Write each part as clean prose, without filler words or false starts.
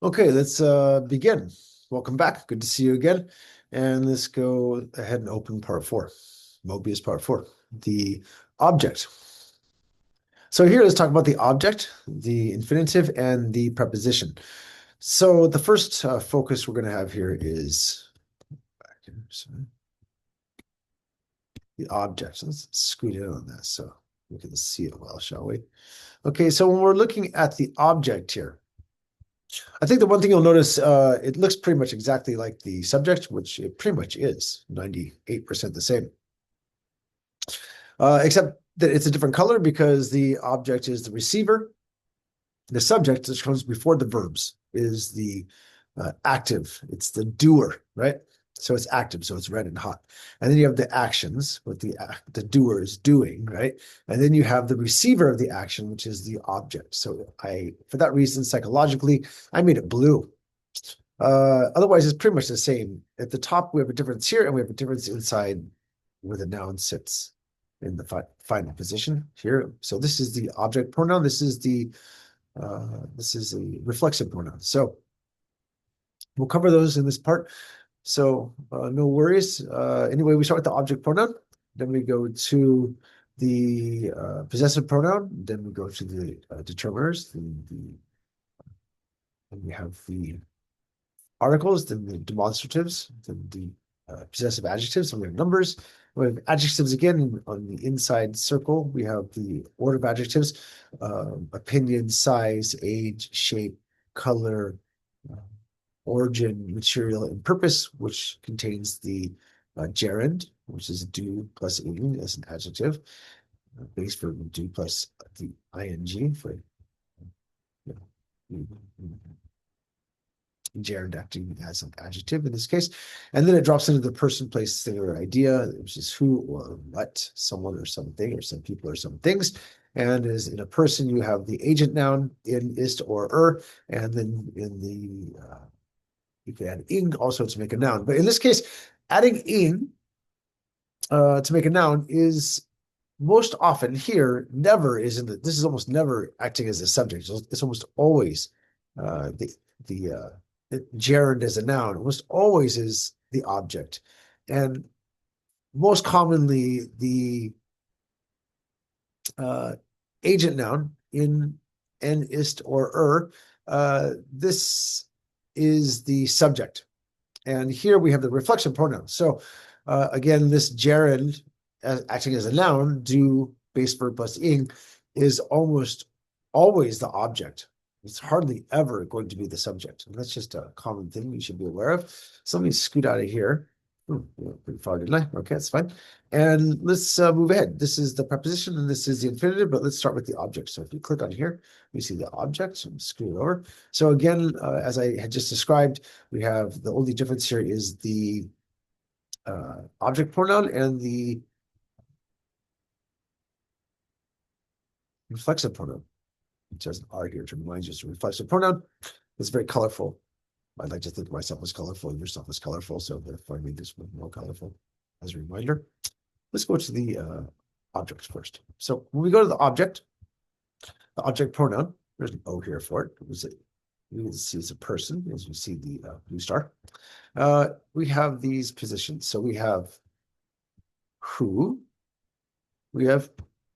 Okay, let's begin. Welcome back. Good to see you again. And let's go ahead and open part four, Mobius part four, the object. So here, let's talk about the object, the infinitive, and the preposition. So the first focus we're going to have here is the object. Let's scoot in on that so we can see it well, shall we? Okay, so when we're looking at the object here, I think the one thing you'll notice, it looks pretty much exactly like the subject, which it pretty much is 98% the same, except that it's a different color because the object is the receiver. The subject, which comes before the verbs, is the active. It's the doer, right? So it's active, so it's red and hot. And then you have the actions, what the doer is doing, right? And then you have the receiver of the action, which is the object. So for that reason, psychologically, I made it blue. Otherwise, it's pretty much the same. At the top, we have a difference here, and we have a difference inside where the noun sits in the final position here. So this is the object pronoun. This is the reflexive pronoun. So we'll cover those in this part. So no worries. Anyway, we start with the object pronoun. Then we go to the possessive pronoun. Then we go to the determiners. And we have the articles, then the demonstratives, then the possessive adjectives, and we have numbers. We have adjectives again on the inside circle. We have the order of adjectives, opinion, size, age, shape, color, uh, origin, material, and purpose, which contains the gerund, which is do plus ing as an adjective, base verb do plus the ing for gerund acting as an adjective in this case. And then it drops into the person, place, thing, or idea, which is who or what, someone or something, or some people or some things. And as in a person, you have the agent noun in, ist, or, and then in the you can add ing also to make a noun. But in this case, adding ing to make a noun is most often here, never is in the, this is almost never acting as a subject. It's almost always the gerund as a noun, almost always is the object. And most commonly, the uh, agent noun in en, ist, or this is the subject. And here we have the reflection pronoun. So again, this gerund acting as a noun, do base verb plus ing, is almost always the object. It's hardly ever going to be the subject. And that's just a common thing you should be aware of. So let me scoot out of here. Pretty far, didn't I? Okay, that's fine. And let's move ahead. This is the preposition and this is the infinitive, but let's start with the object. So if you click on here, we see the object. So I'm scoot it over. So again, as I had just described, we have the only difference here is the object pronoun and the reflexive pronoun. It says R here to remind you it's a reflexive pronoun. It's very colorful. I'd like to think of myself as colorful, yourself as colorful, so therefore I made this one more colorful as a reminder. Let's go to the objects first. So when we go to the object pronoun, there's an O here for it. You can see it's a person, as you see the blue star. We have these positions. So we have who, we have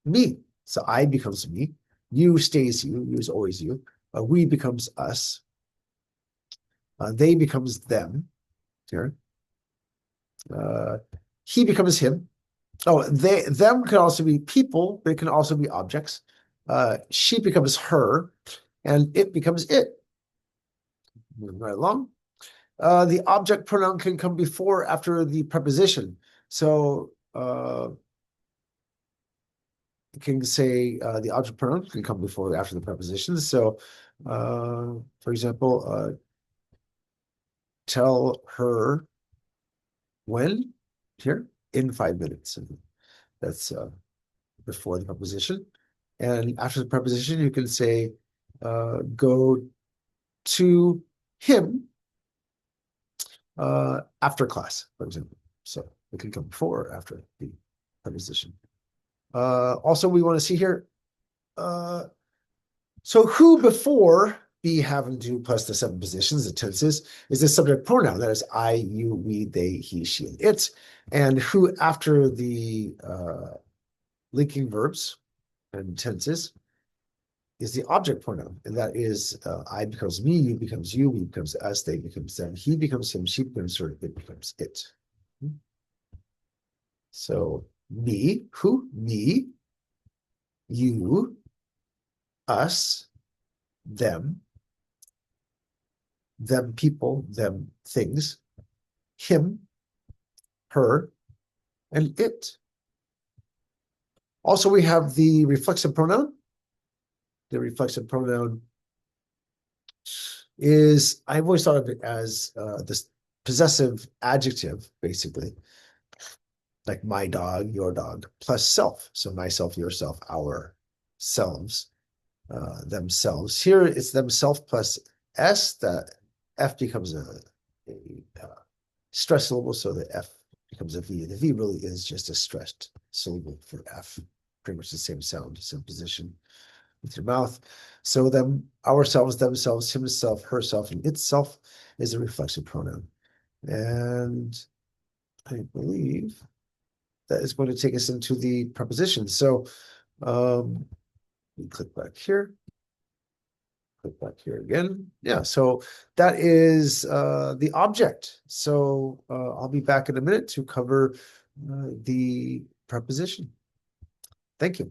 me. So I becomes me. You stays you. You is always you. We becomes us. They becomes them. Here. He becomes him. Oh, them can also be people, but it can also be objects. She becomes her, and it becomes it. Moving right along. The object pronoun can come before or after the preposition. So you can say the object pronoun can come before or after the preposition. So for example, tell her when here in 5 minutes. And that's before the preposition. And after the preposition, you can say go to him after class, for example. So it can come before or after the preposition. Also, we want to see here. So who before be having to plus the 7 positions, the tenses, is the subject pronoun. That is I, you, we, they, he, she, and it. And who after the linking verbs and tenses is the object pronoun. And that is I becomes me, you becomes you, we becomes us, they becomes them, he becomes him, she becomes her, it becomes it. So me, who? Me, you, us, them people, them things, him, her, and it. Also, we have the reflexive pronoun. The reflexive pronoun is, I've always thought of it as this possessive adjective, basically, like my dog, your dog, plus self. So myself, yourself, our selves, themselves. Here it's themselves plus S. The F becomes a stressed syllable, so the F becomes a V. The V really is just a stressed syllable for F. Pretty much the same sound, same position with your mouth. So them, ourselves, themselves, himself, herself, and itself is a reflexive pronoun. And I believe that is going to take us into the prepositions. So we click back here. Click back here again. Yeah, so that is the object. So I'll be back in a minute to cover the preposition. Thank you.